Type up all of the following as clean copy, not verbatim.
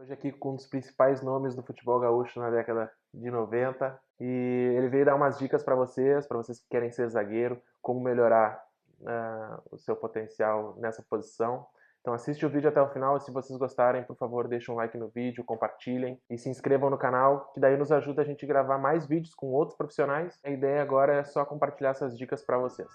Hoje aqui com um dos principais nomes do futebol gaúcho na década de 90 e ele veio dar umas dicas para vocês que querem ser zagueiro, como melhorar o seu potencial nessa posição. Então assiste o vídeo até o final e se vocês gostarem, por favor, deixem um like no vídeo, compartilhem e se inscrevam no canal, que daí nos ajuda a gente a gravar mais vídeos com outros profissionais. A ideia agora é só compartilhar essas dicas para vocês.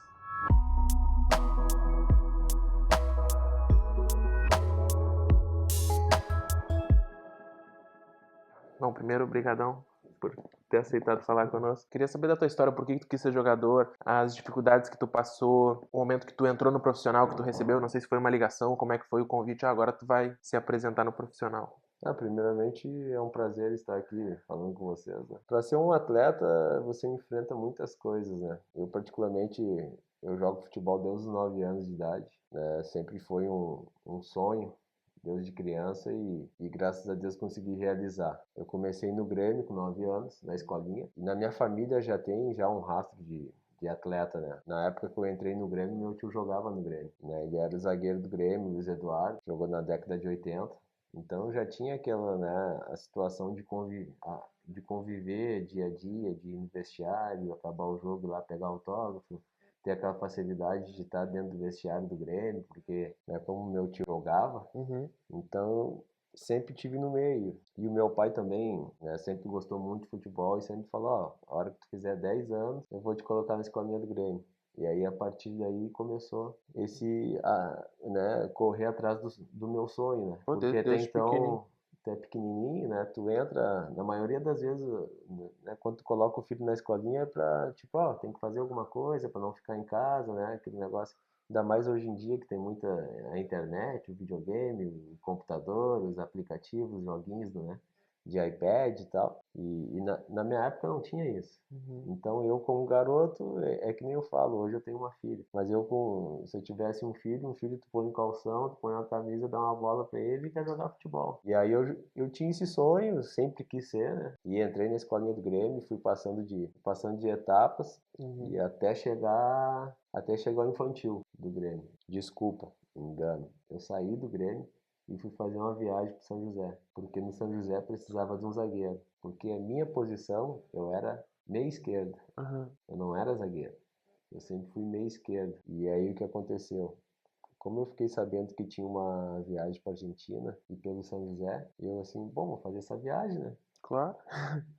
Bom, primeiro, brigadão por ter aceitado falar conosco. Queria saber da tua história, por que tu quis ser jogador, as dificuldades que tu passou, o momento que tu entrou no profissional, que tu recebeu, não sei se foi uma ligação, como é que foi o convite, agora tu vai se apresentar no profissional. Primeiramente é um prazer estar aqui falando com vocês, né? Para ser um atleta, você enfrenta muitas coisas, né? Eu particularmente, eu jogo futebol desde os 9 anos de idade, né? Sempre foi um sonho desde criança e graças a Deus consegui realizar. Eu comecei no Grêmio com 9 anos, na escolinha, e na minha família já tem um rastro de atleta, né? Na época que eu entrei no Grêmio, meu tio jogava no Grêmio, né? Ele era o zagueiro do Grêmio, Luiz Eduardo, jogou na década de 80. Então já tinha aquela, né, a situação de conviver dia a dia, de ir no vestiário, acabar o jogo lá, pegar autógrafo, ter aquela facilidade de estar dentro do vestiário do Grêmio, porque, né, como meu tio jogava, então sempre tive no meio. E o meu pai também, né, sempre gostou muito de futebol e sempre falou, ó, a hora que tu fizer 10 anos, eu vou te colocar na escolinha do Grêmio. E aí, a partir daí, começou né, correr atrás do meu sonho, né? Pô, Porque até desde pequenininho. então, tu é pequenininho, né? Tu entra, na maioria das vezes, né, quando tu coloca o filho na escolinha é pra, tipo, ó, tem que fazer alguma coisa pra não ficar em casa, né? Aquele negócio. Ainda mais hoje em dia que tem muita a internet, o videogame, o computador, os aplicativos, os joguinhos, né? De iPad e tal. E na minha época não tinha isso. Então eu como garoto, é que nem eu falo, hoje eu tenho uma filha. Mas se eu tivesse um filho tu põe um calção, tu põe uma camisa, dá uma bola pra ele e quer jogar futebol. E aí eu tinha esse sonho, sempre quis ser, né? E entrei na escolinha do Grêmio, fui passando de etapas e até chegar ao infantil do Grêmio. Desculpa, engano. Eu saí do Grêmio e fui fazer uma viagem para São José, porque no São José precisava de um zagueiro, porque a minha posição eu era meia esquerda, eu não era zagueiro, eu sempre fui meia esquerda. E aí o que aconteceu? Como eu fiquei sabendo que tinha uma viagem para Argentina e pelo São José, eu assim, bom, vou fazer essa viagem, né? Claro.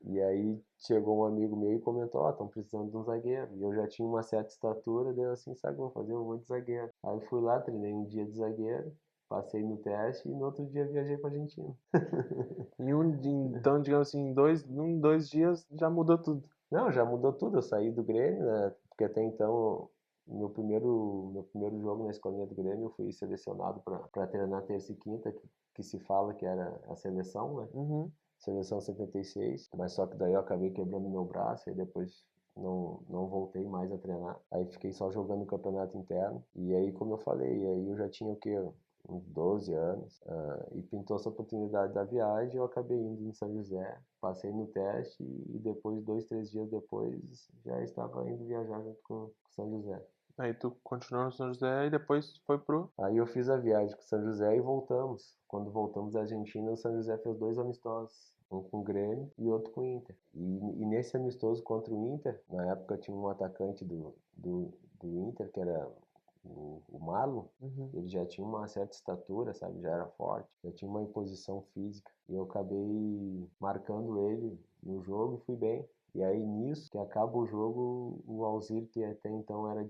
E aí chegou um amigo meu e comentou, ó, estão precisando de um zagueiro. E eu já tinha uma certa estatura, daí eu assim, sabe o que eu vou fazer? Eu vou de zagueiro. Aí eu fui lá, treinei um dia de zagueiro, passei no teste e no outro dia viajei pra Argentina. Então, digamos assim, em dois dias já mudou tudo. Não, já mudou tudo. Eu saí do Grêmio, né? Porque até então, meu primeiro jogo na escolinha do Grêmio, eu fui selecionado para treinar terça e quinta, que se fala que era a seleção, né? Seleção 76, mas só que daí eu acabei quebrando meu braço e depois não voltei mais a treinar. Aí fiquei só jogando o campeonato interno. E aí, como eu falei, aí eu já tinha o quê? Uns 12 anos. E pintou essa oportunidade da viagem, eu acabei indo em São José. Passei no teste e depois, 2, 3 dias depois, já estava indo viajar junto com São José. Aí tu continuou no São José e depois foi pro... Aí eu fiz a viagem com São José e voltamos. Quando voltamos da Argentina, o São José fez 2 amistosos. Um com o Grêmio e outro com o Inter. E nesse amistoso contra o Inter, na época tinha um atacante do Inter, que era o Marlon. Ele já tinha uma certa estatura, sabe? Já era forte, já tinha uma imposição física. E eu acabei marcando ele no jogo e fui bem. E aí nisso, que acaba o jogo, o Alzir, que até então era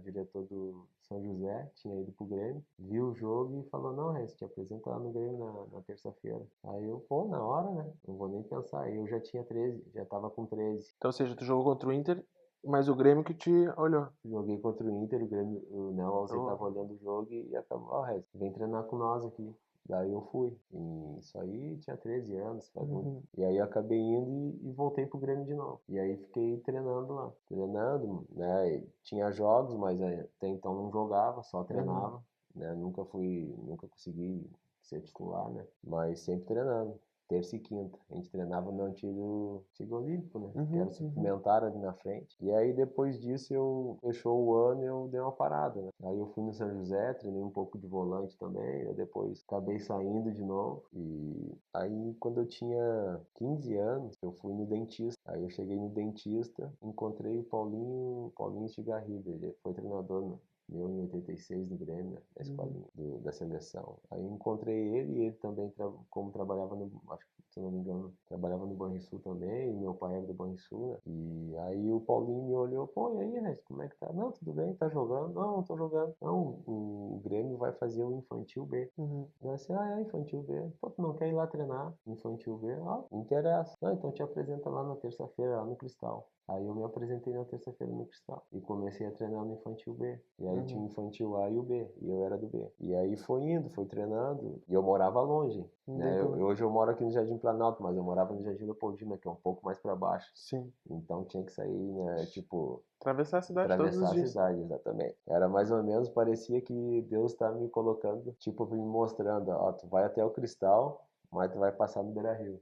diretor do São José, tinha ido pro Grêmio, viu o jogo e falou, não, Rez, te apresenta lá no Grêmio na terça-feira. Aí eu, pô, na hora, né? Não vou nem pensar. Aí eu já tinha 13, já tava com 13. Então, ou seja, tu jogou contra o Inter, mas o Grêmio que te olhou. Joguei contra o Inter, o Grêmio, o Alzir Oh. tava olhando o jogo e acabou, ó, Rez, vem treinar com nós aqui. Daí eu fui. E isso aí tinha 13 anos, faz muito. E aí eu acabei indo e voltei pro Grêmio de novo. E aí fiquei treinando lá. Treinando, né? E tinha jogos, mas até então não jogava, só treinava. Né? Nunca consegui ser titular, né? Mas sempre treinando. Terça e quinta. A gente treinava no antigo Olímpico, né? Que era o suplementar ali na frente. E aí depois disso fechou o ano e eu dei uma parada, né? Aí eu fui no São José, treinei um pouco de volante também. Aí depois acabei saindo de novo. E Aí quando eu tinha 15 anos, eu fui no dentista. Aí eu cheguei no dentista, encontrei o Paulinho Estigarribia. Ele foi treinador meu em 86 no Grêmio, né, na escolinha da seleção. Aí eu encontrei ele e ele também, como trabalhava no, acho que se não me engano, trabalhava no Banrisul também, e meu pai era do Banrisul, né? E aí o Paulinho me olhou, pô, e aí, Regis, como é que tá? Não, tudo bem, tá jogando? Não, não tô jogando. Não, o Grêmio vai fazer o Infantil B. Eu disse, Infantil B. Pô, tu não quer ir lá treinar? Infantil B? Ah, me interessa. Não, então te apresenta lá na terça-feira, lá no Cristal. Aí eu me apresentei na terça-feira no Cristal e comecei a treinar no Infantil B. E aí tinha o Infantil A e o B, e eu era do B. E aí foi treinando, e eu morava longe, né? Hoje eu moro aqui no Jardim Planalto, mas eu morava no Jardim Leopoldina, que é um pouco mais para baixo. Sim. Então tinha que sair, né, tipo, Atravessar a cidade todos os atravessar a dias. cidade, exatamente. Era mais ou menos, parecia que Deus estava me colocando, tipo, me mostrando, ó, tu vai até o Cristal, mas tu vai passar no Beira-Rio.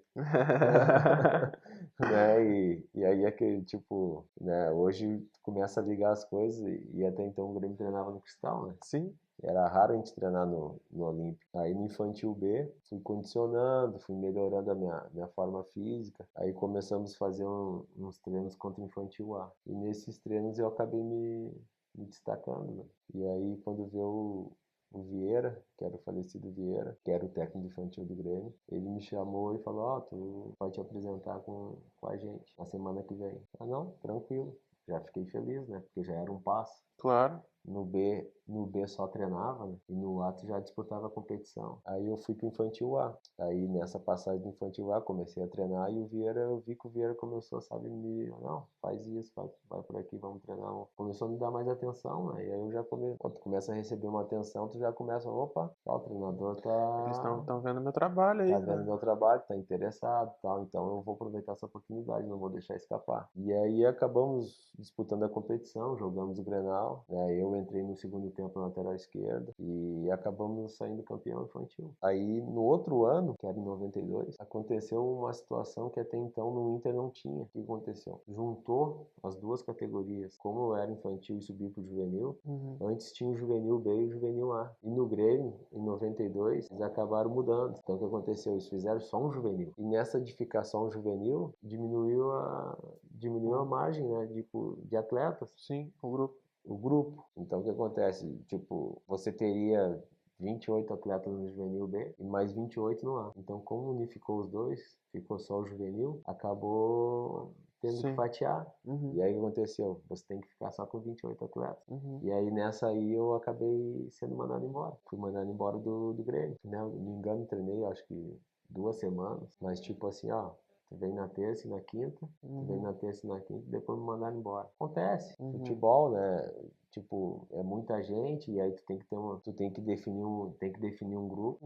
Né? E aí aquele tipo, né? Hoje começa a ligar as coisas e até então o Grêmio treinava no Cristal, né? Sim. Era raro a gente treinar no Olímpico. Aí no Infantil B, fui condicionando, fui melhorando a minha forma física. Aí começamos a fazer uns treinos contra o Infantil A. E nesses treinos eu acabei me destacando, né? E aí quando veio o Vieira, que era o falecido Vieira, que era o técnico infantil do Grêmio, ele me chamou e falou, ó, tu vai te apresentar com a gente na semana que vem. Ah, não, tranquilo. Já fiquei feliz, né? Porque já era um passo. Claro. No B só treinava, né? E no A tu já disputava a competição. Aí eu fui pro Infantil A. Aí nessa passagem do Infantil A comecei a treinar e eu vi que o Vieira começou, sabe, não, faz isso, vai por aqui, vamos treinar. Começou a me dar mais atenção, né? E aí eu já quando tu começa a receber uma atenção, tu já começa, opa, o treinador Eles estão vendo meu trabalho aí, tá vendo né? meu trabalho, tá interessado, tal, então eu vou aproveitar essa oportunidade, não vou deixar escapar. E aí acabamos disputando a competição, jogamos o Grenal, né? Eu entrei no segundo tempo na lateral esquerda e acabamos saindo campeão infantil. Aí no outro ano, que era em 92, aconteceu uma situação que até então no Inter não tinha. O que aconteceu? Juntou as duas categorias. Como eu era infantil e subi pro juvenil, antes tinha o juvenil B e o juvenil A. E no Grêmio, em 92, eles acabaram mudando. Então o que aconteceu? Eles fizeram só um juvenil. E nessa de ficar só um juvenil, diminuiu a margem, né, de atletas. Sim, o grupo. O grupo. Então o que acontece? Tipo, você teria 28 atletas no juvenil B e mais 28 no A. Então como unificou os dois, ficou só o juvenil, acabou tendo que fatiar. E aí o que aconteceu? Você tem que ficar só com 28 atletas. E aí nessa aí eu acabei sendo mandado embora. Fui mandado embora do Grêmio. Né? Não me engano, treinei acho que 2 semanas. Mas tipo assim, ó, tu vem na terça e na quinta, tu vem na terça e na quinta e depois me mandaram embora. Acontece. Futebol, né? Tipo, é muita gente e aí tu tem que definir um grupo,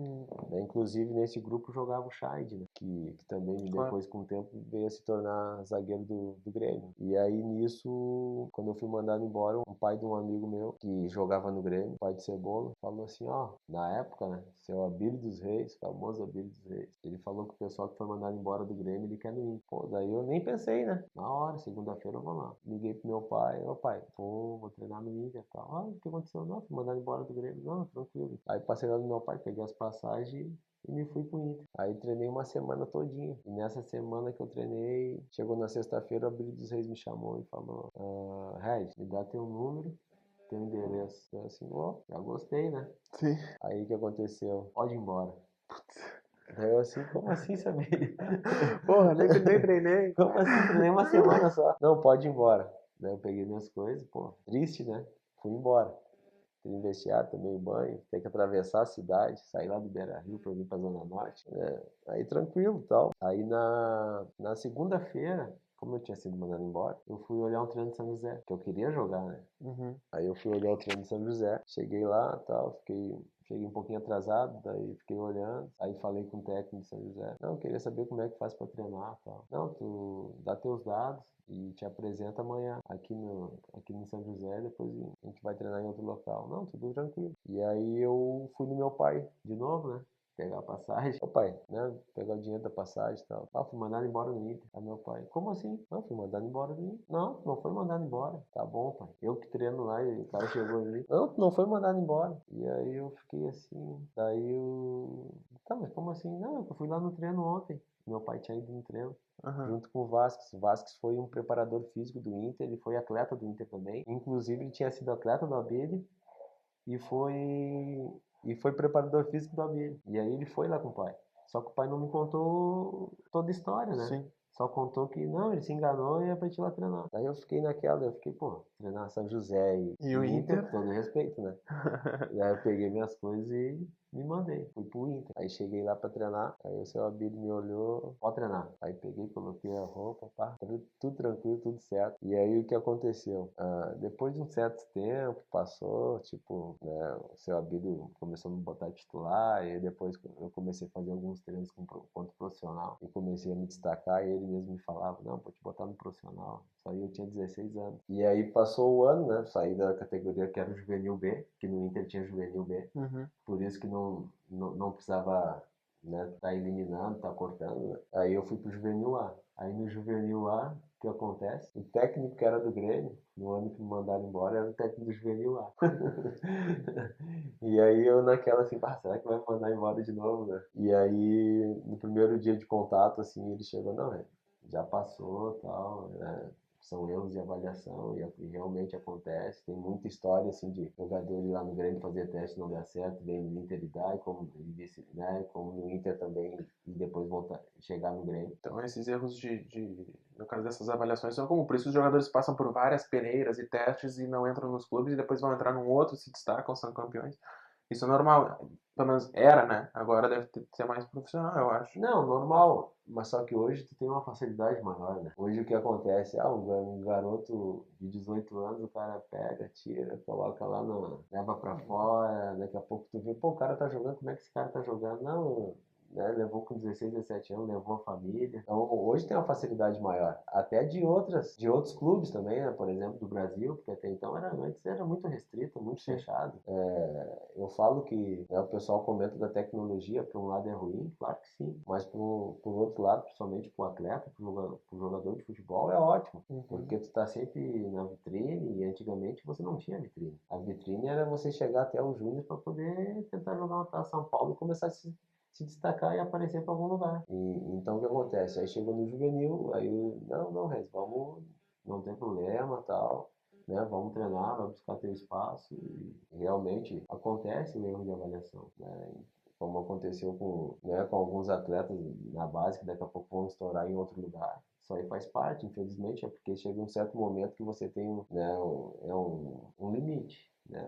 né? Inclusive nesse grupo jogava o Scheid, né? Que também depois com o tempo veio a se tornar zagueiro do Grêmio. E aí nisso, quando eu fui mandado embora, um pai de um amigo meu que jogava no Grêmio, pai de Cebola, falou assim, ó, na época, né, seu Abílio dos Reis, famoso Abílio dos Reis, ele falou que o pessoal que foi mandado embora do Grêmio, ele quer no Inter. Pô, daí eu nem pensei, né? Na hora, segunda-feira eu vou lá. Liguei pro meu pai, ô pai, vou treinar no Inter e tal. Ah, o que aconteceu? Não, fui mandado embora do Grêmio. Não, tranquilo. Aí passei lá no meu pai, peguei as passagens e me fui pro Inter. Aí treinei uma semana todinha. E nessa semana que eu treinei, chegou na sexta-feira, o Abílio dos Reis me chamou e falou, Regis, me dá teu número, teu endereço. Eu assim, ó, já gostei, né? Sim. Aí o que aconteceu? Pode ir embora. Daí eu assim, como assim, Samir? Porra, nem treinei. Como assim? Treinei uma semana só. Não, pode ir embora. Daí eu peguei minhas coisas, pô, triste, né? Fui embora. Fui no vestiário, tomei banho, tem que atravessar a cidade, sair lá do Beira-Rio pra vir pra Zona Norte. Aí tranquilo e tal. Aí na segunda-feira, como eu tinha sido mandado embora, eu fui olhar um treino de São José, que eu queria jogar, né? Aí eu fui olhar o treino de São José, cheguei lá tal, cheguei um pouquinho atrasado, daí fiquei olhando, aí falei com o técnico de São José. Não, eu queria saber como é que faz pra treinar tal. Não, tu dá teus dados e te apresenta amanhã aqui no São José, depois a gente vai treinar em outro local. Não, tudo tranquilo. E aí eu fui no meu pai de novo, né? pegar a passagem. Ô pai, né? Pegar o dinheiro da passagem e tal. Ah, fui mandado embora no Inter. Aí meu pai, como assim? Não, fui mandado embora no Inter. Não, não foi mandado embora. Tá bom, pai. Eu que treino lá e o cara chegou ali. Não, não foi mandado embora. E aí eu fiquei assim. Daí eu. Tá, mas como assim? Não, eu fui lá no treino ontem. Meu pai tinha ido no treino. Aham. Junto com o Vasquez. O Vasquez foi um preparador físico do Inter, ele foi atleta do Inter também. Inclusive, ele tinha sido atleta do Abelha e foi preparador físico do Abelha. E aí ele foi lá com o pai. Só que o pai não me contou toda a história, né? Sim. Só contou que não, ele se enganou e ia pra gente ir lá treinar. Aí eu fiquei naquela, eu fiquei, pô, treinar São José E o e Inter, Inter? com todo respeito, né? E aí eu peguei minhas coisas e me mandei. Fui pro Inter. Aí cheguei lá pra treinar. Aí o seu Abílio me olhou, pode treinar. Aí peguei, coloquei a roupa, pá, tudo tranquilo, tudo certo. E aí o que aconteceu? Depois de um certo tempo, passou, tipo, né, o seu Abílio começou a me botar titular. E aí depois eu comecei a fazer alguns treinos contra o profissional. E comecei a me destacar. E ele mesmo me falava, não, vou te botar no profissional. Isso aí eu tinha 16 anos. E aí passou o ano, né? Saí da categoria que era o Juvenil B, que no Inter tinha Juvenil B. Uhum. Por isso que não precisava, né, tá eliminando, tá cortando, né? Aí eu fui pro Juvenil A. Aí no Juvenil A, o que acontece? O técnico que era do Grêmio, no ano que me mandaram embora, era o técnico do Juvenil A. E aí eu naquela assim, será que vai me mandar embora de novo, né? E aí, no primeiro dia de contato, assim, ele chegou, não, já passou, tal, né? São erros de avaliação e realmente acontece. Tem muita história assim de jogador ir lá no Grêmio fazer teste não dá certo, vem no Inter e dá, e como ele disse, né, como no Inter também e depois voltar, chegar no Grêmio. Então, esses erros no caso dessas avaliações, são como por isso os jogadores passam por várias peneiras e testes e não entram nos clubes e depois vão entrar num outro, se destacam, são campeões. Isso é normal, pelo menos era, né? Agora deve ser mais profissional, eu acho. Não, normal, mas só que hoje tu tem uma facilidade maior, né? Hoje o que acontece? Um garoto de 18 anos, o cara pega, tira, coloca lá, leva pra fora, daqui a pouco tu vê, pô, o cara tá jogando, como é que esse cara tá jogando? Não, né, levou com 16, 17 anos, levou a família. Então hoje tem uma facilidade maior, até de outros clubes também, né? Por exemplo, do Brasil, porque até então antes era muito restrito, muito Sim. fechado. Eu falo que, né, o pessoal comenta da tecnologia, por um lado é ruim, claro que sim, mas por outro lado, principalmente para o atleta, para o jogador de futebol, é ótimo, Uhum. porque tu está sempre na vitrine e antigamente você não tinha vitrine. A vitrine era você chegar até o Júnior para poder tentar jogar uma Taça São Paulo e começar a se destacar e aparecer para algum lugar. Então o que acontece? Aí chegou no juvenil, aí não, Rez, vamos, não tem problema, tal, né? Vamos treinar, vai buscar teu espaço e realmente acontece o erro de avaliação, né? Como aconteceu com alguns atletas na base que daqui a pouco vão estourar em outro lugar. Isso aí faz parte, infelizmente, é porque chega um certo momento que você tem um limite. Né?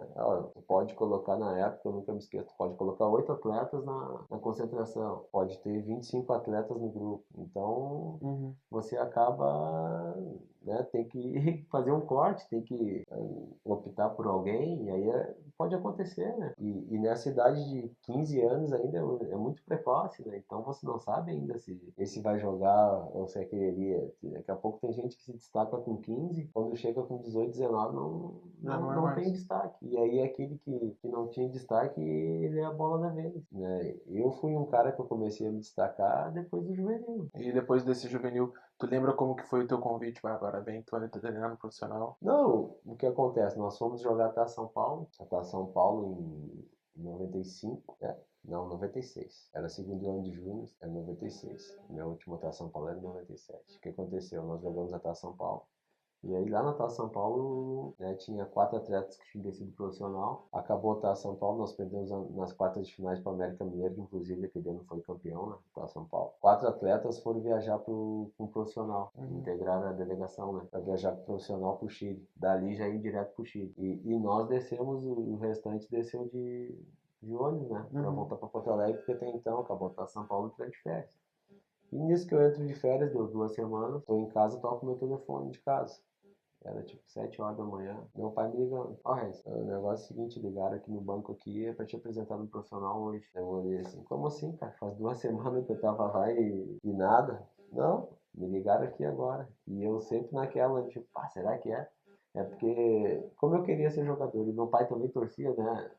Tu pode colocar na época, eu nunca me esqueço, tu pode colocar 8 atletas na concentração, pode ter 25 atletas no grupo. Então, Uhum. você acaba, né, tem que fazer um corte, tem que optar por alguém, e aí pode acontecer, né? E nessa idade de 15 anos ainda é muito precoce, né? Então você não sabe ainda se esse vai jogar ou se é quereria. Daqui a pouco tem gente que se destaca com 15, quando chega com 18, 19 Já não é não tem mais. destaque. E aí aquele que não tinha destaque, ele é a bola da vez, né? Eu fui um cara que eu comecei a me destacar depois do juvenil. E depois desse juvenil, tu lembra como que foi o teu convite? Agora bem, tu vai treinar no profissional. Não, o que acontece? Nós fomos jogar a Taça São Paulo, em 95, não, 96. Era segundo ano de junho, era 96. Minha última Taça São Paulo era em 97. O que aconteceu? Nós jogamos a Taça São Paulo. E aí lá na Taça São Paulo, né, tinha 4 atletas que tinham descido profissional. Acabou a Taça São Paulo, nós perdemos nas quartas de finais para o América Mineiro, que inclusive aquele ano foi campeão na Taça São Paulo. 4 atletas foram viajar para o profissional, integraram a delegação, né, para viajar para o profissional para o Chile. Dali já ir direto para o Chile. E nós descemos, o restante desceu de ônibus, né, para voltar para Porto Alegre, porque até então acabou a Taça São Paulo e de férias. E nisso que eu entro de férias, deu 2 semanas, estou em casa, toco meu telefone de casa. Era tipo 7 horas da manhã. Meu pai me ligando. Rez, o negócio é o seguinte, ligaram aqui no banco aqui é pra te apresentar no profissional hoje. Eu olhei assim, como assim, cara? Faz 2 semanas que eu tava lá e nada. Não, me ligaram aqui agora. E eu sempre naquela, tipo, será que é? É porque, como eu queria ser jogador, e meu pai também torcia, né?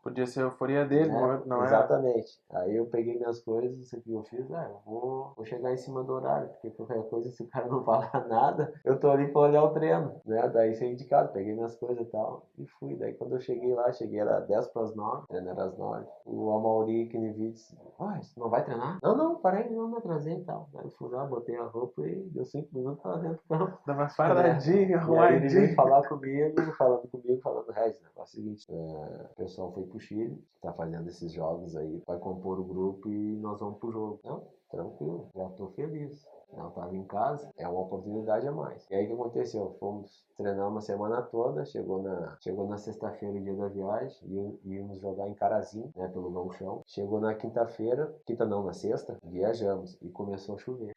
Podia ser a euforia dele, né? não é? Exatamente. Aí eu peguei minhas coisas, o que eu fiz, eu vou chegar em cima do horário, porque qualquer coisa, se o cara não falar nada, eu tô ali pra olhar o treino, né? Daí saí de casa, peguei minhas coisas e tal, e fui. Daí quando eu cheguei lá, era 10 para as 9, o treino era às 9. O Amauri, que me viu, disse, você não vai treinar? Não, não, parei, não me atrasei e tal. Daí eu fui lá, botei a roupa e deu 5 minutos, tava dentro do campo. Dava Né? paradinho, E aí ele veio arrumadinho. falar comigo, falando, Regis, né? É o seguinte, o pessoal foi pro Chile, tá fazendo esses jogos aí, vai compor o grupo e nós vamos pro jogo. Não, tranquilo, já tô feliz. Não tava em casa, é uma oportunidade a mais. E aí o que aconteceu? Fomos treinar uma semana toda, chegou na sexta-feira, o dia da viagem, e íamos jogar em Carazinho, né, pelo Gauchão. Chegou na quinta-feira, quinta não, na sexta, viajamos e começou a chover.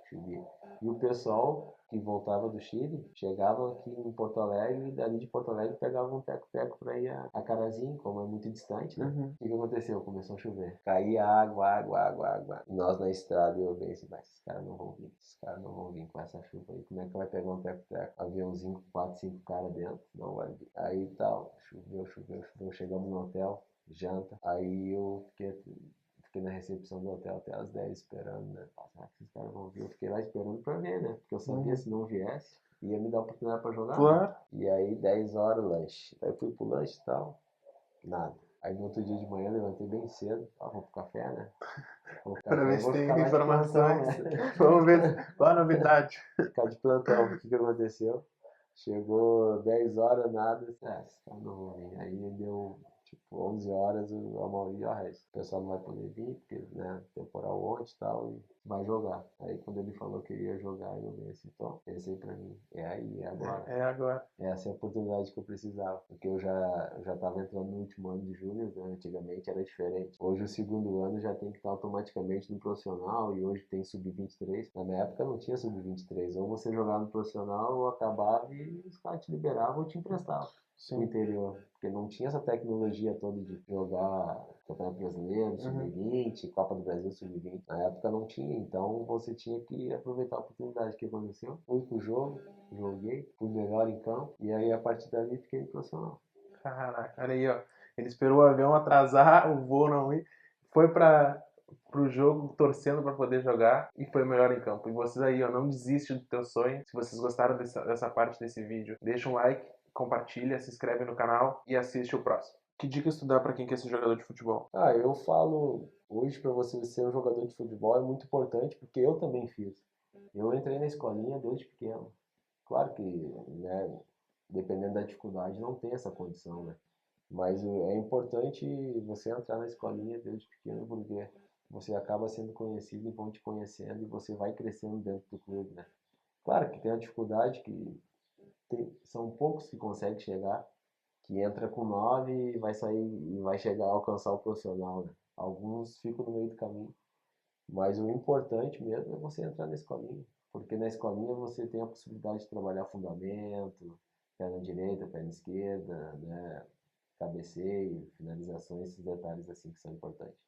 Chovia. E o pessoal que voltava do Chile chegava aqui em Porto Alegre e dali de Porto Alegre pegava um teco-teco para ir a Carazinho, como é muito distante, né? Uhum. O que aconteceu? Começou a chover. Caía água. E nós na estrada eu pensei, mas esses caras não vão vir. Esses caras não vão vir com essa chuva aí. Como é que vai pegar um teco-teco? Aviãozinho com 4, 5 caras dentro? Não vai vir. Aí tal, choveu. Chegamos no hotel, janta. Aí eu fiquei na recepção do hotel até as 10 esperando, né? Será que esses caras vão vir? Eu fiquei lá esperando pra ver, né? Porque eu sabia se não viesse, ia me dar oportunidade pra jogar, né? Claro. E aí, 10 horas, lanche. Aí eu fui pro lanche e tal, nada. Aí no outro dia de manhã, levantei bem cedo, vou pro café, né? Vou pro Para café e ver se vou tem ficar lá de plantão, informações. né? Vamos ver qual a novidade. Ficar de plantão. O que aconteceu? Chegou 10 horas, nada. Esses caras não vão vir. Aí deu tipo 11 horas, o Amauri, Regis, o pessoal não vai poder vir, porque, né, temporal ontem e tal, e vai jogar. Aí quando ele falou que ia jogar, eu vi assim, então, pensei pra mim, é aí, é agora. É agora. Essa é a oportunidade que eu precisava, porque eu já estava entrando no último ano de júnior, né? Antigamente era diferente. Hoje o segundo ano já tem que estar automaticamente no profissional e hoje tem sub-23. Na minha época não tinha sub-23, ou você jogava no profissional ou acabava e os caras te liberavam ou te emprestavam pro interior, porque não tinha essa tecnologia toda de jogar Campeonato Brasileiro, Sub-20, Copa do Brasil Sub-20. Na época não tinha, então você tinha que aproveitar a oportunidade que aconteceu. Fui pro jogo, joguei, fui melhor em campo, e aí a partir dali fiquei profissional. Caraca, olha aí, ó. Ele esperou o avião atrasar, o voo não ir, foi para pro jogo torcendo para poder jogar e foi o melhor em campo. E vocês aí, ó, não desiste do teu sonho. Se vocês gostaram dessa parte desse vídeo, deixa um like, compartilha, se inscreve no canal e assiste o próximo. Que dicas tu dá para quem quer ser jogador de futebol? Eu falo, hoje para você ser um jogador de futebol é muito importante, porque eu também fiz. Eu entrei na escolinha desde pequeno. Claro que, né, dependendo da dificuldade, não tem essa condição, né? Mas é importante você entrar na escolinha desde pequeno, porque você acaba sendo conhecido e vão te conhecendo e você vai crescendo dentro do clube, né? Claro que tem a dificuldade que são poucos que conseguem chegar, que entra com 9 e vai sair e vai chegar a alcançar o profissional, né? Alguns ficam no meio do caminho, mas o importante mesmo é você entrar na escolinha, porque na escolinha você tem a possibilidade de trabalhar fundamento, perna direita, perna esquerda, né? Cabeceio, finalizações, esses detalhes assim que são importantes.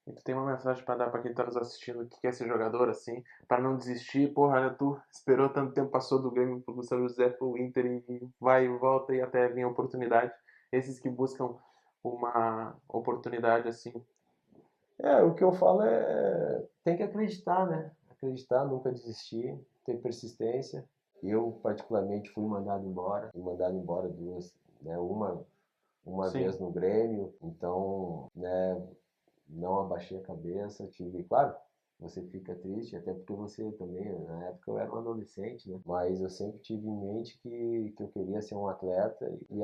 E tu tem uma mensagem para dar para quem tá nos assistindo que quer ser jogador assim, para não desistir? Porra, olha, tu esperou tanto tempo, passou do Grêmio pro São José, pro Inter e vai e volta e até vir a oportunidade. Esses que buscam uma oportunidade assim. O que eu falo tem que acreditar, né? Acreditar, nunca desistir, ter persistência. Eu, particularmente, fui mandado embora duas, né? Uma Sim. vez no Grêmio, então, né, não abaixei a cabeça, claro, você fica triste, até porque você também, na época eu era um adolescente, né? Mas eu sempre tive em mente que eu queria ser um atleta e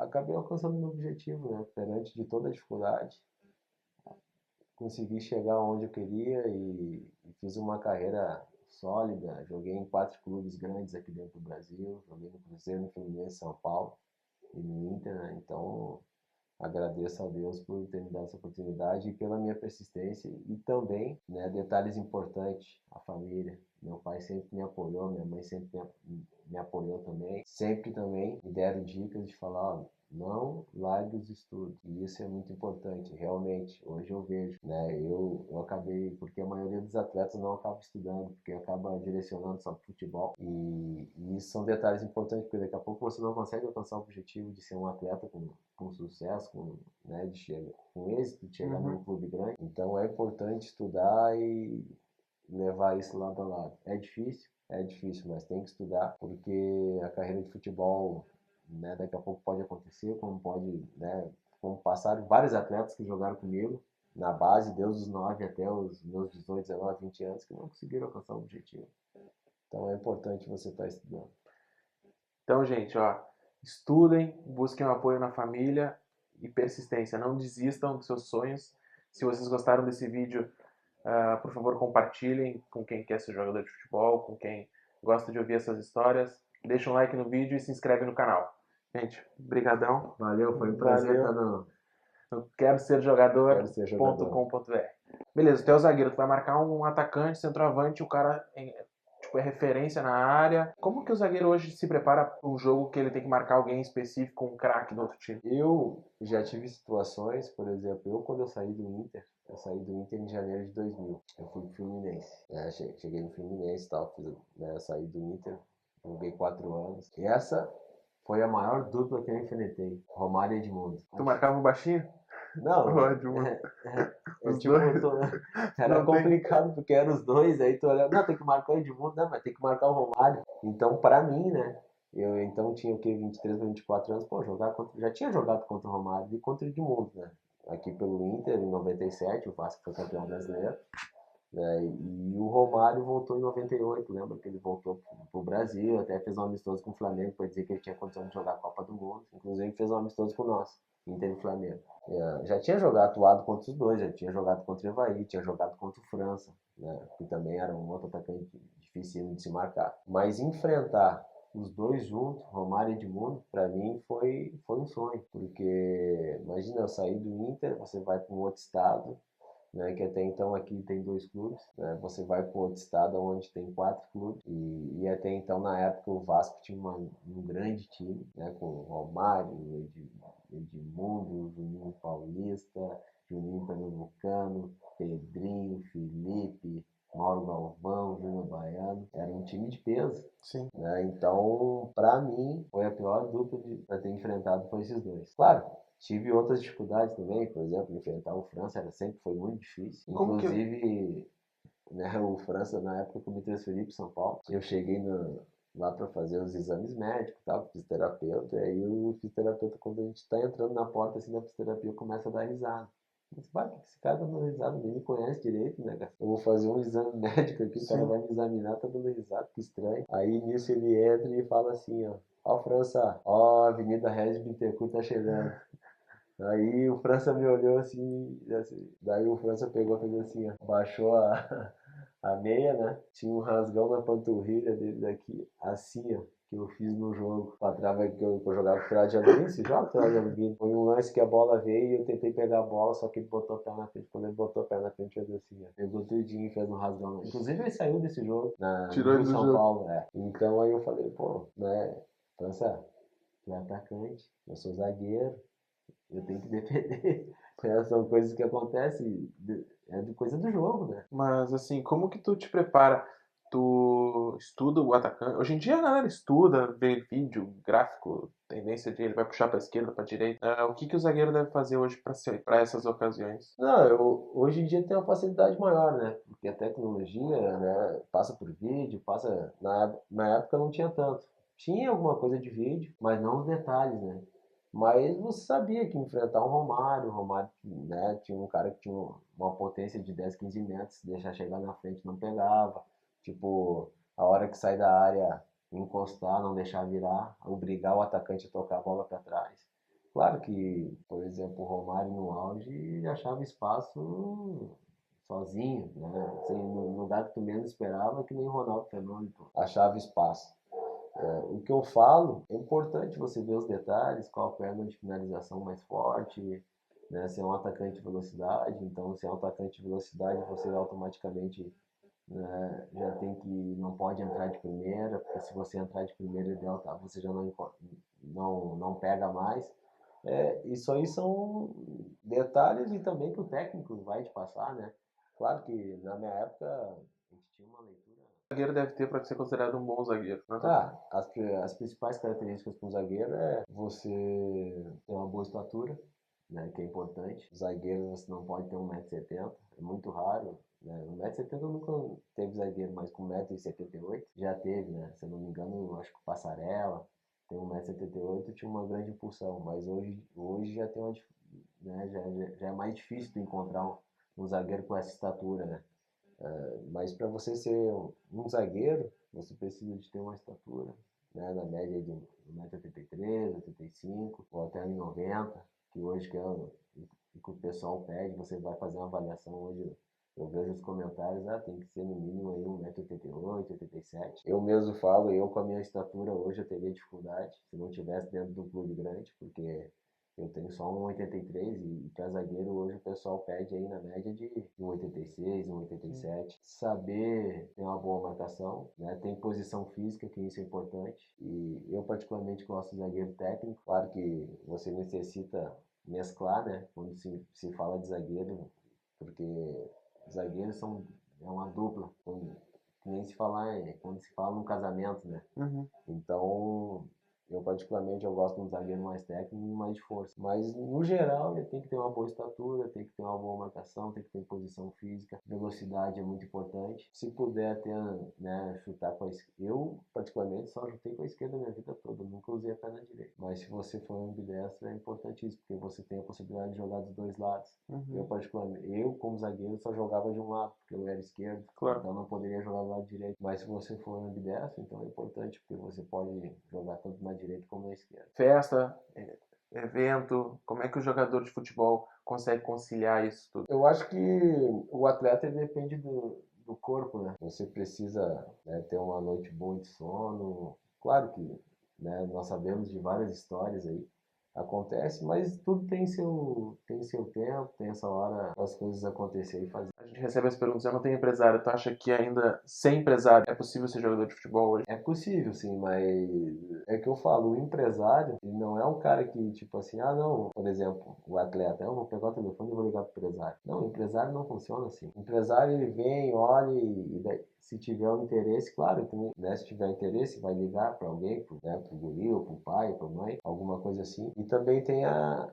acabei alcançando meu objetivo, né? Perante de toda a dificuldade, consegui chegar onde eu queria e fiz uma carreira sólida. Joguei em 4 clubes grandes aqui dentro do Brasil, joguei no Cruzeiro, no Fluminense, São Paulo e no Inter, né? Então agradeço a Deus por ter me dado essa oportunidade e pela minha persistência e também, né, detalhes importantes, a família. Meu pai sempre me apoiou, minha mãe sempre me apoiou também. Sempre também me deram dicas de falar, ó, não largue os estudos. E isso é muito importante, realmente. Hoje eu vejo, né? Eu acabei, porque a maioria dos atletas não acaba estudando, porque acaba direcionando só para futebol. E isso são detalhes importantes, porque daqui a pouco você não consegue alcançar o objetivo de ser um atleta com sucesso, né, com êxito, de chegar num clube grande. Então é importante estudar e levar isso lado a lado. É difícil, mas tem que estudar, porque a carreira de futebol, né, daqui a pouco pode acontecer, como pode, né, como passaram vários atletas que jogaram comigo na base, desde os 9 até os meus 18, 19, 20 anos, que não conseguiram alcançar o objetivo. Então é importante você estar estudando. Então, gente, ó, estudem, busquem o apoio na família e persistência. Não desistam dos seus sonhos. Se vocês gostaram desse vídeo, por favor, compartilhem com quem quer ser jogador de futebol, com quem gosta de ouvir essas histórias. Deixa um like no vídeo e se inscreve no canal. Gente, brigadão. Valeu, foi um prazer estar no Quero ser jogador.com.br. jogador. Beleza, tu é o zagueiro, tu vai marcar um atacante, centroavante, o cara tipo, é referência na área. Como que o zagueiro hoje se prepara para um jogo que ele tem que marcar alguém específico, um craque do outro time? Eu já tive situações, por exemplo, quando eu saí do Inter em janeiro de 2000. Eu fui pro Fluminense, né? Cheguei no Fluminense e tal, né? Eu saí do Inter, joguei 4 anos. E essa foi a maior dupla que eu enfrentei, Romário e Edmundo. Tu marcava um baixinho? Não, Os tipo, dois. era Não tem. complicado porque eram os dois, aí tu olha, não, tem que marcar o Edmundo, não, mas tem que marcar o Romário. Então, pra mim, né, eu então tinha o quê, 23 para 24 anos, pô, já tinha jogado contra o Romário e contra o Edmundo, né, aqui pelo Inter em 97, o Vasco foi campeão brasileiro, né, e o Romário voltou em 98, lembra que ele voltou pro Brasil, até fez um amistoso com o Flamengo para dizer que ele tinha condição de jogar a Copa do Mundo, inclusive fez um amistoso com nós, Inter e Flamengo. Já tinha atuado contra os dois, já tinha jogado contra o Evaí, tinha jogado contra o França, né, que também era um outro atacante difícil de se marcar. Mas enfrentar os dois juntos, Romário e Edmundo, para mim foi um sonho, porque imagina eu sair do Inter, você vai para um outro estado, né, que até então aqui tem 2 clubes, né, você vai para outro estado onde tem 4 clubes, e até então na época o Vasco tinha um grande time, né, com o Romário, Edmundo, Juninho Paulista, Juninho Pernambucano, Pedrinho, Felipe, Mauro Galvão, Júnior Baiano, era um time de peso. Sim. Né? Então, para mim, foi a pior dupla para ter enfrentado foi esses dois. Claro, tive outras dificuldades também, por exemplo, enfrentar o França sempre foi muito difícil. Inclusive, né, o França, na época que eu me transferi para São Paulo, eu cheguei lá para fazer os exames médicos, tal, fisioterapeuta, e aí o fisioterapeuta, quando a gente está entrando na porta assim, da fisioterapia, começa a dar risada. Mas, pá, que esse cara tá dando risada, nem me conhece direito, né, cara? Eu vou fazer um exame médico aqui, o cara vai me examinar, tá dando risada, que estranho. Aí nisso ele entra e fala assim, ó França, ó, a Avenida Regis Bittencourt tá chegando. Aí o França me olhou assim, daí o França pegou e fez assim, ó, baixou a meia, né? Tinha um rasgão na panturrilha dele daqui, assim, ó, que eu fiz no jogo. Pra trava que eu jogava com o de alumínio, se joga com de alumínio. Foi um lance que a bola veio e eu tentei pegar a bola, só que ele botou a perna na frente. Quando ele botou a perna na frente, fez assim, ó. Pegou tudinho e fez um rasgão. Inclusive ele saiu desse jogo, Tirou ele do São jogo. Paulo, é. Então aí eu falei, pô, né, França, tu é atacante, eu sou zagueiro, eu tenho que defender. São coisas que acontecem, é de coisa do jogo, né? Mas assim, como que tu te prepara? Tu estuda o atacante? Hoje em dia a galera estuda, vê vídeo, gráfico, tendência de ele vai puxar para esquerda, para direita. O que que o zagueiro deve fazer hoje para essas ocasiões? Não, hoje em dia tem uma facilidade maior, né? Porque a tecnologia, né, passa por vídeo, na época não tinha tanto. Tinha alguma coisa de vídeo, mas não os detalhes, né? Mas você sabia que enfrentar o Romário, né, tinha um cara que tinha uma potência de 10, 15 metros, se deixar chegar na frente não pegava. Tipo, a hora que sai da área, encostar, não deixar virar, obrigar o atacante a tocar a bola para trás. Claro que, por exemplo, o Romário no auge achava espaço sozinho, né? Assim, no lugar que tu menos esperava, que nem o Ronaldo Fenômeno achava espaço. O que eu falo, é importante você ver os detalhes, qual a perna de finalização mais forte, né? Se é um atacante de velocidade, então se é um atacante de velocidade, você automaticamente, né, já tem que, não pode entrar de primeira, porque se você entrar de primeira, ideal, tá, você já não pega mais. Isso aí são detalhes e também que o técnico vai te passar, né? Claro que na minha época a gente tinha uma leitura. O zagueiro deve ter para ser considerado um bom zagueiro, né? As principais características para um zagueiro é você ter uma boa estatura, né, que é importante. O zagueiro você não pode ter 1,70 m, é muito raro. Né? 1,70 m nunca teve zagueiro, mas com 1,78 m já teve, né? Se eu não me engano, eu acho que o Passarella tem 1,78 m, tinha uma grande impulsão, mas hoje já tem né, já é mais difícil de encontrar um zagueiro com essa estatura, né? Mas para você ser um zagueiro, você precisa de ter uma estatura, né, na média de 1,83 m, 85 ou até 1,90 m, que hoje que é o que o pessoal pede, você vai fazer uma avaliação hoje. Eu vejo os comentários, tem que ser no mínimo aí 1,88 m, 87. Eu mesmo falo, eu com a minha estatura hoje eu teria dificuldade se não tivesse dentro de um clube grande, porque eu tenho só 1,83 e para zagueiro hoje o pessoal pede aí na média de 1,86, 1,87. Saber ter uma boa marcação, né? Tem posição física, que isso é importante. E eu particularmente gosto de zagueiro técnico. Claro que você necessita mesclar, né? Quando se fala de zagueiro, porque zagueiros é uma dupla. Que nem se falar, quando se fala num casamento, né? Uhum. Então, eu particularmente eu gosto de um zagueiro mais técnico e mais de força. Mas no geral ele tem que ter uma boa estatura, tem que ter uma boa marcação, tem que ter posição física, velocidade é muito importante. Se puder ter, né, chutar com a esquerda. Eu particularmente só chutei com a esquerda a minha vida toda, nunca usei a perna direita. Mas se você for um ambidestro é importantíssimo, porque você tem a possibilidade de jogar dos dois lados. Uhum. Eu como zagueiro só jogava de um lado, porque eu era esquerdo, Claro. então não poderia jogar do lado direito. Mas se você for ambidestro, então é importante, porque você pode jogar tanto na direita como na esquerda. Festa, evento, como é que o jogador de futebol consegue conciliar isso tudo? Eu acho que o atleta ele depende do corpo, né? Você precisa, né, ter uma noite boa de sono. Claro que, né, nós sabemos de várias histórias aí. Acontece, mas tudo tem seu tempo, tem essa hora as coisas acontecerem e fazer. A gente recebe as perguntas, eu não tenho empresário, tu acha que ainda sem empresário é possível ser jogador de futebol hoje? É possível, sim, mas é que eu falo, o empresário, ele não é um cara que, tipo assim, não, por exemplo, o atleta, eu vou pegar o telefone e vou ligar pro empresário. Não, o empresário não funciona assim. O empresário, ele vem, olha e daí, se tiver um interesse, claro, que, né, se tiver interesse, vai ligar para alguém, pro guri, ou pro pai, pra mãe, alguma coisa assim. E também tem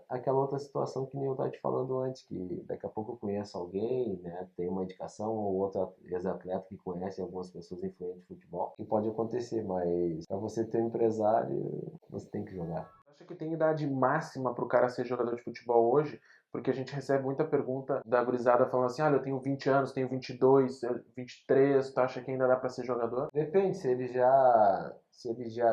aquela outra situação que nem eu estava te falando antes, que daqui a pouco eu conheço alguém, né, tem uma indicação, ou outro ex-atleta que conhece algumas pessoas influentes de futebol, que pode acontecer, mas para você ter um empresário, você tem que jogar. Acha que tem idade máxima para o cara ser jogador de futebol hoje? Porque a gente recebe muita pergunta da gurizada falando assim, olha, eu tenho 20 anos, tenho 22, 23, tu acha que ainda dá para ser jogador? Depende, se ele já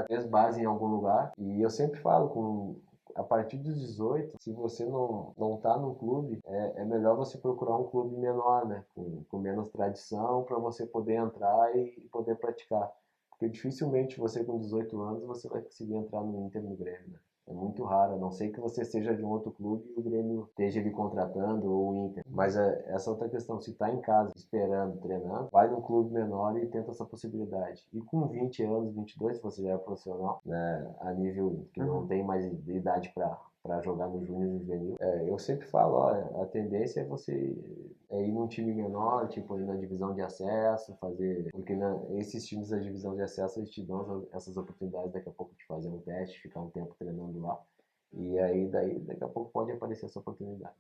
fez base em algum lugar, e eu sempre falo a partir dos 18, se você não tá no clube, é melhor você procurar um clube menor, né? Com menos tradição, para você poder entrar e poder praticar. Porque dificilmente você com 18 anos você vai conseguir entrar no Inter, no Grêmio, né? É muito raro, a não ser que você seja de um outro clube e o Grêmio esteja lhe contratando ou o Inter. Mas essa outra questão, se está em casa esperando, treinando, vai num clube menor e tenta essa possibilidade. E com 20 anos, 22, se você já é profissional, né, a nível que não tem mais idade para jogar no júnior e juvenil, eu sempre falo, a tendência é você ir num time menor, tipo ir na divisão de acesso, fazer, porque esses times da divisão de acesso eles te dão essas oportunidades daqui a pouco de fazer um teste, ficar um tempo treinando lá, e aí daqui a pouco pode aparecer essa oportunidade.